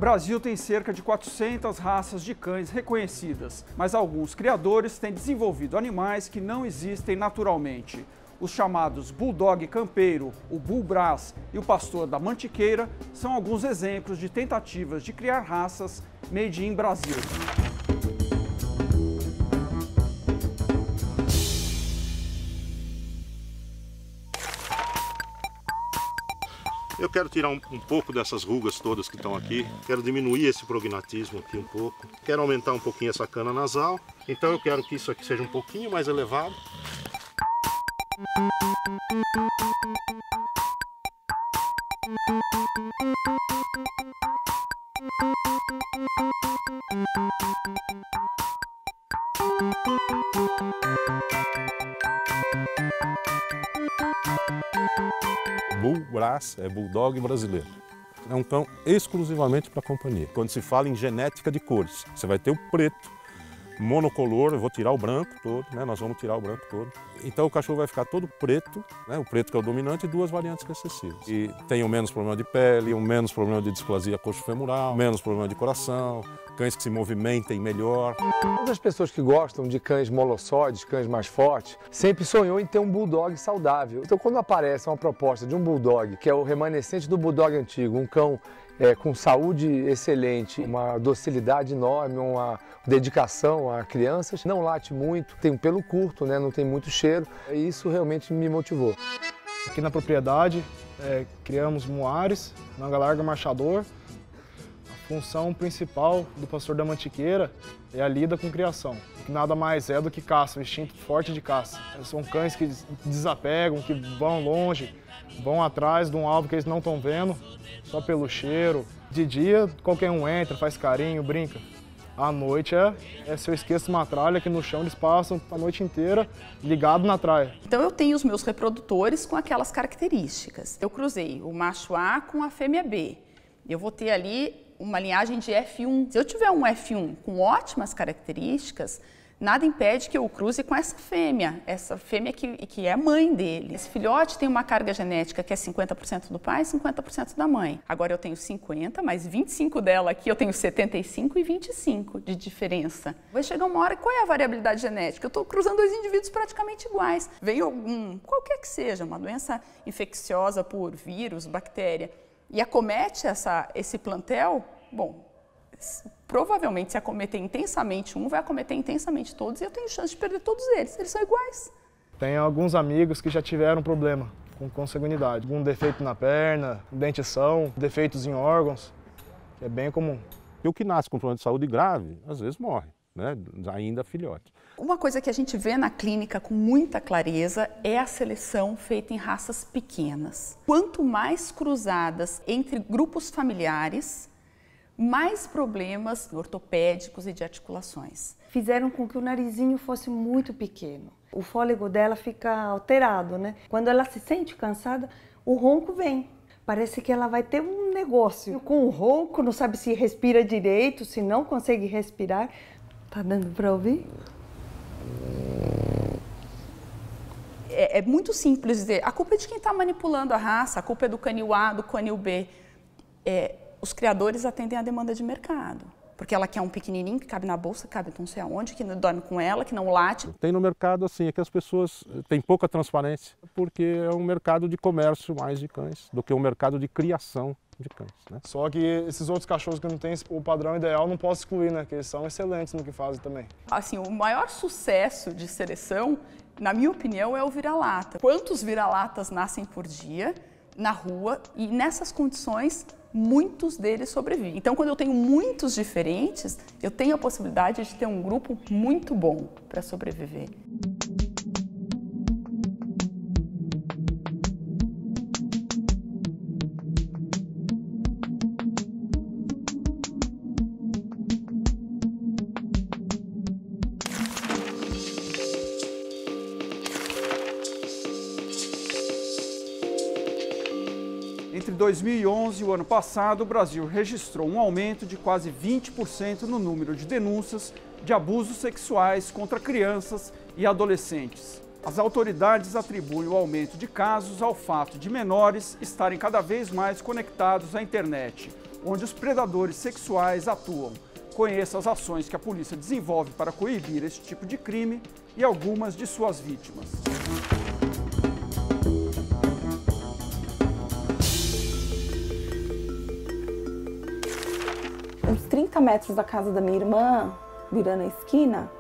Brasil tem cerca de 400 raças de cães reconhecidas, mas alguns criadores têm desenvolvido animais que não existem naturalmente. Os chamados Bulldog campeiro, o Bull Brás e o Pastor da Mantiqueira são alguns exemplos de tentativas de criar raças made in Brasil. Eu quero tirar um pouco dessas rugas todas que estão aqui, quero diminuir esse prognatismo aqui um pouco, quero aumentar um pouquinho essa cana nasal, então eu quero que isso aqui seja um pouquinho mais elevado. Bull Brás é Bulldog brasileiro. É um cão exclusivamente para companhia. Quando se fala em genética de cores, você vai ter o preto, monocolor, eu vou tirar o branco todo, né? Nós vamos tirar o branco todo. Então o cachorro vai ficar todo preto, né? O preto que é o dominante e duas variantes recessivas. E tenham menos problema de pele, menos problema de displasia coxo-femoral, menos problema de coração, cães que se movimentem melhor. Todas as pessoas que gostam de cães molossóides, cães mais fortes, sempre sonhou em ter um bulldog saudável. Então quando aparece uma proposta de um bulldog, que é o remanescente do bulldog antigo, um cão com saúde excelente, uma docilidade enorme, uma dedicação a crianças, não late muito, tem um pelo curto, né, não tem muito cheiro, e isso realmente me motivou. Aqui na propriedade criamos moares, manga larga marchador. A função principal do Pastor da Mantiqueira é a lida com criação, que nada mais é do que caça, um instinto forte de caça. São cães que desapegam, que vão longe, vão atrás de um alvo que eles não estão vendo, só pelo cheiro. De dia, qualquer um entra, faz carinho, brinca. À noite se eu esqueço uma tralha que no chão eles passam a noite inteira ligado na tralha. Então eu tenho os meus reprodutores com aquelas características. Eu cruzei o macho A com a fêmea B. Eu vou ter ali uma linhagem de F1. Se eu tiver um F1 com ótimas características, nada impede que eu cruze com essa fêmea que é a mãe dele. Esse filhote tem uma carga genética que é 50% do pai e 50% da mãe. Agora eu tenho 50, mais 25 dela aqui, eu tenho 75 e 25 de diferença. Vai chegar uma hora, qual é a variabilidade genética? Eu estou cruzando dois indivíduos praticamente iguais. Vem algum, qualquer que seja, uma doença infecciosa por vírus, bactéria, e acomete esse plantel, bom, provavelmente se acometer intensamente um, vai acometer intensamente todos e eu tenho chance de perder todos eles. Eles são iguais. Tem alguns amigos que já tiveram problema com consanguinidade. Algum defeito na perna, dentição, defeitos em órgãos, que é bem comum. E o que nasce com problema de saúde grave, às vezes morre, né? Ainda filhote. Uma coisa que a gente vê na clínica com muita clareza é a seleção feita em raças pequenas. Quanto mais cruzadas entre grupos familiares, mais problemas ortopédicos e de articulações. Fizeram com que o narizinho fosse muito pequeno. O fôlego dela fica alterado, né? Quando ela se sente cansada, o ronco vem. Parece que ela vai ter um negócio. Com o ronco, não sabe se respira direito, se não consegue respirar. Tá dando para ouvir? É muito simples dizer, a culpa é de quem está manipulando a raça, a culpa é do canil A, do canil B. Os criadores atendem à demanda de mercado, porque ela quer um pequenininho que cabe na bolsa, cabe não sei aonde, que não dorme com ela, que não late. Tem no mercado assim, é que as pessoas têm pouca transparência, porque é um mercado de comércio mais de cães do que um mercado de criação de cães, né? Só que esses outros cachorros que não têm o padrão ideal não posso excluir, né? Que eles são excelentes no que fazem também. Assim, o maior sucesso de seleção, na minha opinião, é o vira-lata. Quantos vira-latas nascem por dia na rua e nessas condições muitos deles sobrevivem. Então, quando eu tenho muitos diferentes, eu tenho a possibilidade de ter um grupo muito bom para sobreviver. Entre 2011 e o ano passado, o Brasil registrou um aumento de quase 20% no número de denúncias de abusos sexuais contra crianças e adolescentes. As autoridades atribuem o aumento de casos ao fato de menores estarem cada vez mais conectados à internet. onde os predadores sexuais atuam. Conheça as ações que a polícia desenvolve para coibir esse tipo de crime e algumas de suas vítimas. Uns 30 metros da casa da minha irmã, virando a esquina,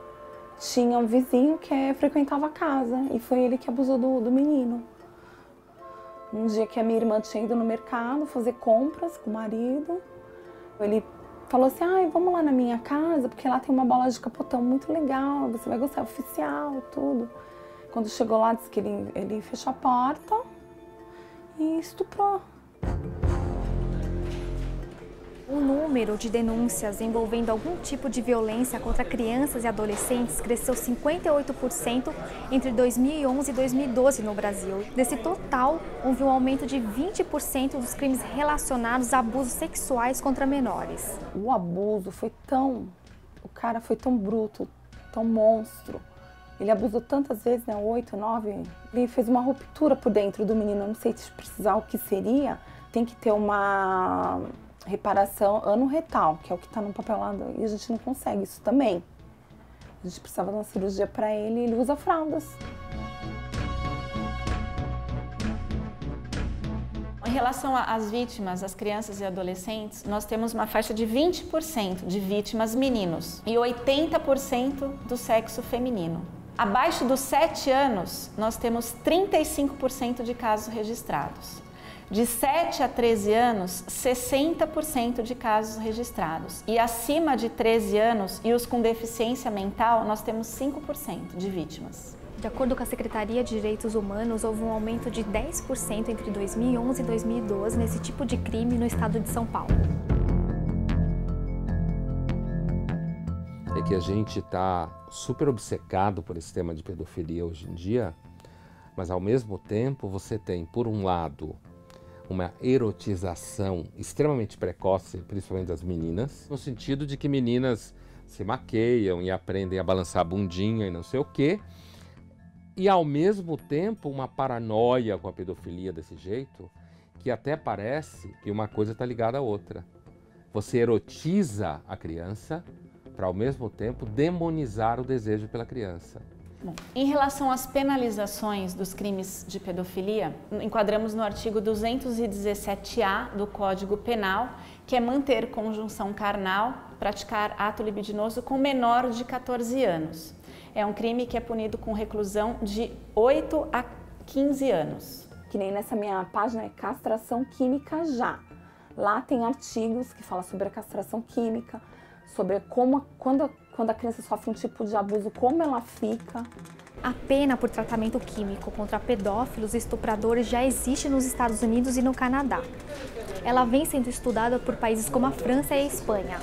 tinha um vizinho que frequentava a casa e foi ele que abusou do menino. Um dia que a minha irmã tinha ido no mercado fazer compras com o marido, ele falou assim, vamos lá na minha casa, porque lá tem uma bola de capotão muito legal, você vai gostar, oficial, tudo. Quando chegou lá, disse que ele fechou a porta e estuprou. O número de denúncias envolvendo algum tipo de violência contra crianças e adolescentes cresceu 58% entre 2011 e 2012 no Brasil. Desse total, houve um aumento de 20% dos crimes relacionados a abusos sexuais contra menores. O abuso foi o cara foi tão bruto, tão monstro. Ele abusou tantas vezes, 8, 9, ele fez uma ruptura por dentro do menino. Eu não sei se precisar o que seria, tem que ter uma reparação ano-retal, que é o que está no papel lá, e a gente não consegue isso também. A gente precisava de uma cirurgia para ele e ele usa fraldas. Em relação às vítimas, as crianças e adolescentes, nós temos uma faixa de 20% de vítimas meninos e 80% do sexo feminino. Abaixo dos 7 anos, nós temos 35% de casos registrados. De 7 a 13 anos, 60% de casos registrados. E acima de 13 anos e os com deficiência mental, nós temos 5% de vítimas. De acordo com a Secretaria de Direitos Humanos, houve um aumento de 10% entre 2011 e 2012 nesse tipo de crime no estado de São Paulo. É que a gente está super obcecado por esse tema de pedofilia hoje em dia, mas ao mesmo tempo você tem, por um lado, uma erotização extremamente precoce, principalmente das meninas, no sentido de que meninas se maqueiam e aprendem a balançar a bundinha e não sei o quê, e ao mesmo tempo uma paranoia com a pedofilia desse jeito, que até parece que uma coisa está ligada à outra. Você erotiza a criança para ao mesmo tempo demonizar o desejo pela criança. Bom, em relação às penalizações dos crimes de pedofilia, enquadramos no artigo 217-A do Código Penal, que é manter conjunção carnal, praticar ato libidinoso com menor de 14 anos. É um crime que é punido com reclusão de 8 a 15 anos. Que nem nessa minha página é castração química já. Lá tem artigos que falam sobre a castração química, sobre quando a criança sofre um tipo de abuso, como ela fica. A pena por tratamento químico contra pedófilos e estupradores já existe nos Estados Unidos e no Canadá. Ela vem sendo estudada por países como a França e a Espanha.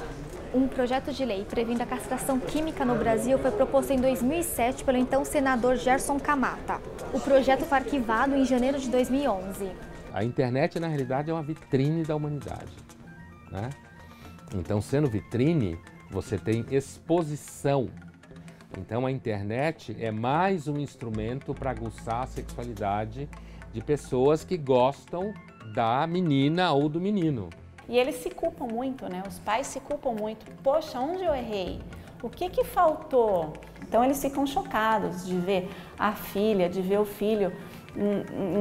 Um projeto de lei prevendo a castração química no Brasil foi proposto em 2007 pelo então senador Gerson Camata. O projeto foi arquivado em janeiro de 2011. A internet, na realidade, é uma vitrine da humanidade, né? Então, sendo vitrine, você tem exposição. Então, a internet é mais um instrumento para aguçar a sexualidade de pessoas que gostam da menina ou do menino. E eles se culpam muito, né? Os pais se culpam muito. Poxa, onde eu errei? O que faltou? Então, eles ficam chocados de ver a filha, de ver o filho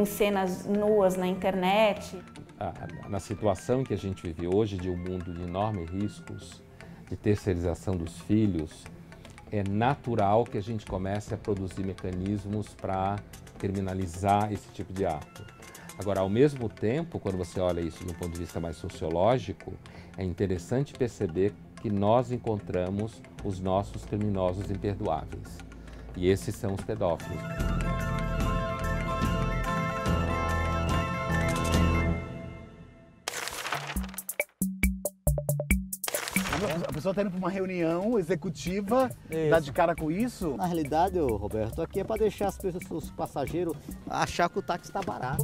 em cenas nuas na internet. Na situação que a gente vive hoje, de um mundo de enormes riscos, de terceirização dos filhos, é natural que a gente comece a produzir mecanismos para criminalizar esse tipo de ato. Agora, ao mesmo tempo, quando você olha isso do ponto de vista mais sociológico, é interessante perceber que nós encontramos os nossos criminosos imperdoáveis. E esses são os pedófilos. A pessoa está indo para uma reunião executiva, dá de cara com isso? Na realidade, Roberto, aqui é para deixar as pessoas, os passageiros, achar que o táxi está barato.